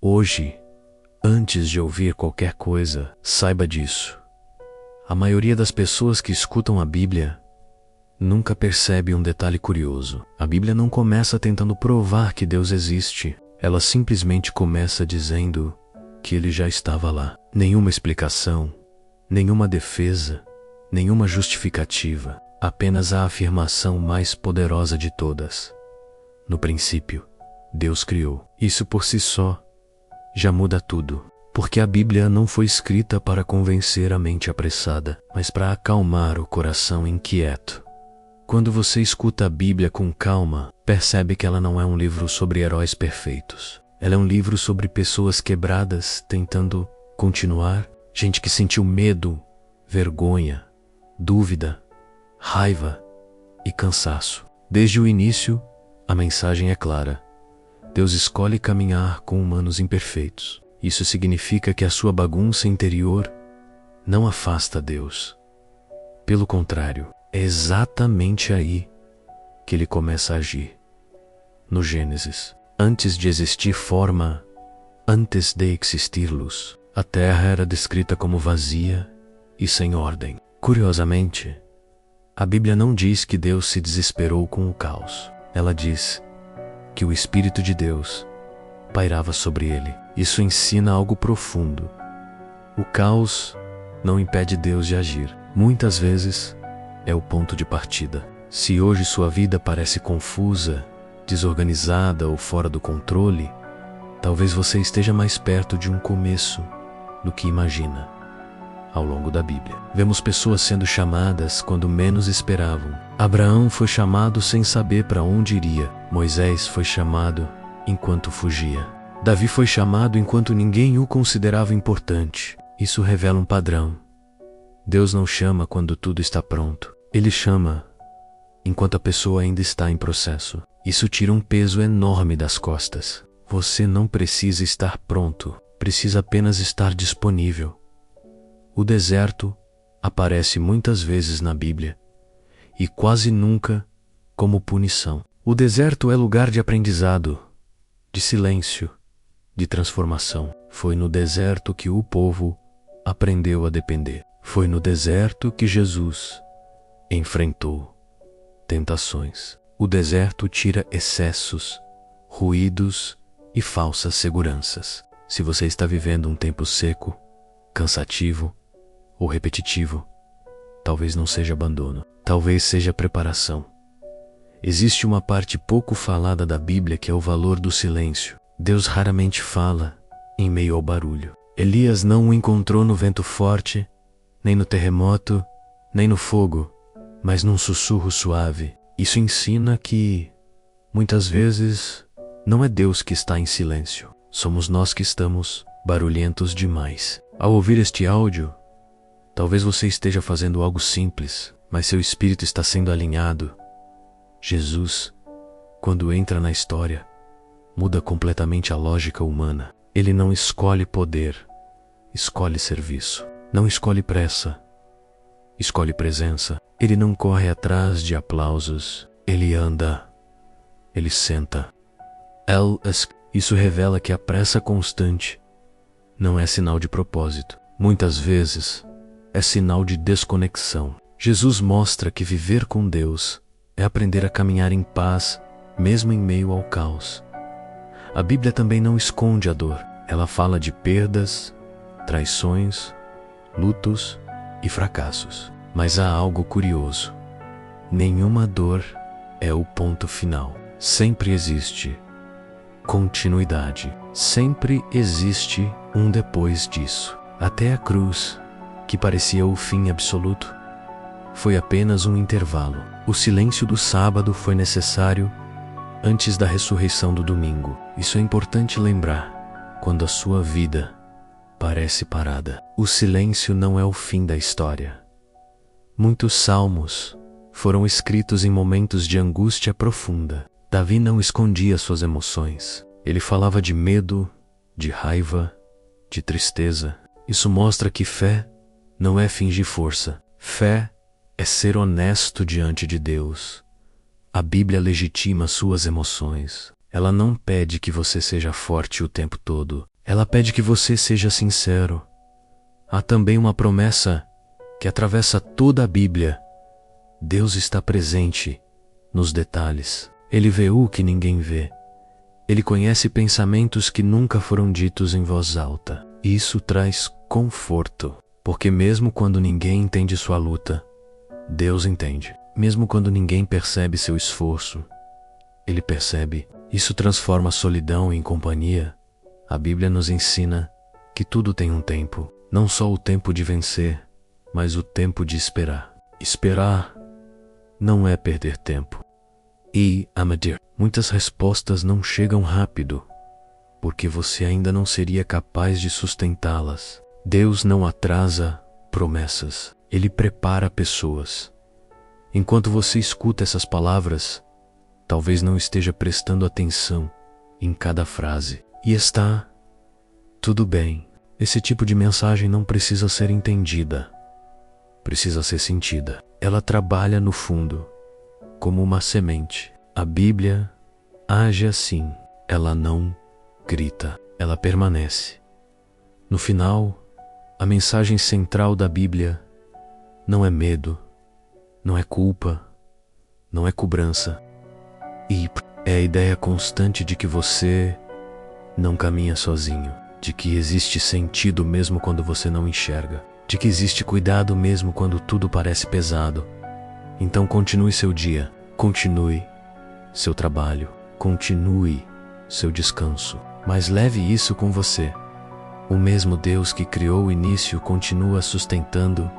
Hoje, antes de ouvir qualquer coisa, saiba disso. A maioria das pessoas que escutam a Bíblia nunca percebe um detalhe curioso. A Bíblia não começa tentando provar que Deus existe. Ela simplesmente começa dizendo que Ele já estava lá. Nenhuma explicação, nenhuma defesa, nenhuma justificativa. Apenas a afirmação mais poderosa de todas. No princípio, Deus criou. Isso por si só já muda tudo. Porque a Bíblia não foi escrita para convencer a mente apressada, mas para acalmar o coração inquieto. Quando você escuta a Bíblia com calma, percebe que ela não é um livro sobre heróis perfeitos. Ela é um livro sobre pessoas quebradas tentando continuar, gente que sentiu medo, vergonha, dúvida, raiva e cansaço. Desde o início, a mensagem é clara. Deus escolhe caminhar com humanos imperfeitos. Isso significa que a sua bagunça interior não afasta Deus. Pelo contrário, é exatamente aí que Ele começa a agir. No Gênesis, antes de existir forma, antes de existir luz, a terra era descrita como vazia e sem ordem. Curiosamente, a Bíblia não diz que Deus se desesperou com o caos. Ela diz que o Espírito de Deus pairava sobre ele. Isso ensina algo profundo. O caos não impede Deus de agir. Muitas vezes é o ponto de partida. Se hoje sua vida parece confusa, desorganizada ou fora do controle, talvez você esteja mais perto de um começo do que imagina. Ao longo da Bíblia, vemos pessoas sendo chamadas quando menos esperavam. Abraão foi chamado sem saber para onde iria. Moisés foi chamado enquanto fugia. Davi foi chamado enquanto ninguém o considerava importante. Isso revela um padrão. Deus não chama quando tudo está pronto. Ele chama enquanto a pessoa ainda está em processo. Isso tira um peso enorme das costas. Você não precisa estar pronto, precisa apenas estar disponível. O deserto aparece muitas vezes na Bíblia e quase nunca como punição. O deserto é lugar de aprendizado, de silêncio, de transformação. Foi no deserto que o povo aprendeu a depender. Foi no deserto que Jesus enfrentou tentações. O deserto tira excessos, ruídos e falsas seguranças. Se você está vivendo um tempo seco, cansativo ou repetitivo, talvez não seja abandono, talvez seja preparação. Existe uma parte pouco falada da Bíblia que é o valor do silêncio. Deus raramente fala em meio ao barulho. Elias não o encontrou no vento forte, nem no terremoto, nem no fogo, mas num sussurro suave. Isso ensina que, muitas vezes, não é Deus que está em silêncio. Somos nós que estamos barulhentos demais. Ao ouvir este áudio, talvez você esteja fazendo algo simples, mas seu espírito está sendo alinhado. Jesus, quando entra na história, muda completamente a lógica humana. Ele não escolhe poder, escolhe serviço. Não escolhe pressa, escolhe presença. Ele não corre atrás de aplausos, ele anda, ele senta. Isso revela que a pressa constante não é sinal de propósito. Muitas vezes é sinal de desconexão. Jesus mostra que viver com Deus é aprender a caminhar em paz, mesmo em meio ao caos. A Bíblia também não esconde a dor. Ela fala de perdas, traições, lutos e fracassos. Mas há algo curioso. Nenhuma dor é o ponto final. Sempre existe continuidade. Sempre existe um depois disso. Até a cruz, que parecia o fim absoluto, foi apenas um intervalo. O silêncio do sábado foi necessário antes da ressurreição do domingo. Isso é importante lembrar quando a sua vida parece parada. O silêncio não é o fim da história. Muitos salmos foram escritos em momentos de angústia profunda. Davi não escondia suas emoções. Ele falava de medo, de raiva, de tristeza. Isso mostra que fé não é fingir força. Fé é ser honesto diante de Deus. A Bíblia legitima suas emoções. Ela não pede que você seja forte o tempo todo. Ela pede que você seja sincero. Há também uma promessa que atravessa toda a Bíblia. Deus está presente nos detalhes. Ele vê o que ninguém vê. Ele conhece pensamentos que nunca foram ditos em voz alta. E isso traz conforto, porque mesmo quando ninguém entende sua luta, Deus entende. Mesmo quando ninguém percebe seu esforço, Ele percebe. Isso transforma a solidão em companhia. A Bíblia nos ensina que tudo tem um tempo. Não só o tempo de vencer, mas o tempo de esperar. Esperar não é perder tempo. E, Amadir, muitas respostas não chegam rápido, porque você ainda não seria capaz de sustentá-las. Deus não atrasa promessas. Ele prepara pessoas. Enquanto você escuta essas palavras, talvez não esteja prestando atenção em cada frase. E está tudo bem. Esse tipo de mensagem não precisa ser entendida. Precisa ser sentida. Ela trabalha no fundo, como uma semente. A Bíblia age assim. Ela não grita. Ela permanece. No final, a mensagem central da Bíblia não é medo, não é culpa, não é cobrança. E é a ideia constante de que você não caminha sozinho, de que existe sentido mesmo quando você não enxerga, de que existe cuidado mesmo quando tudo parece pesado. Então continue seu dia, continue seu trabalho, continue seu descanso, mas leve isso com você. O mesmo Deus que criou o início continua sustentando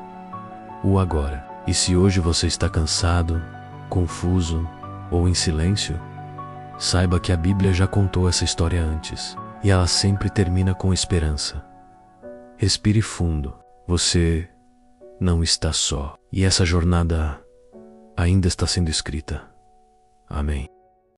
o agora. E se hoje você está cansado, confuso ou em silêncio, saiba que a Bíblia já contou essa história antes, e ela sempre termina com esperança. Respire fundo. Você não está só, e essa jornada ainda está sendo escrita. Amém.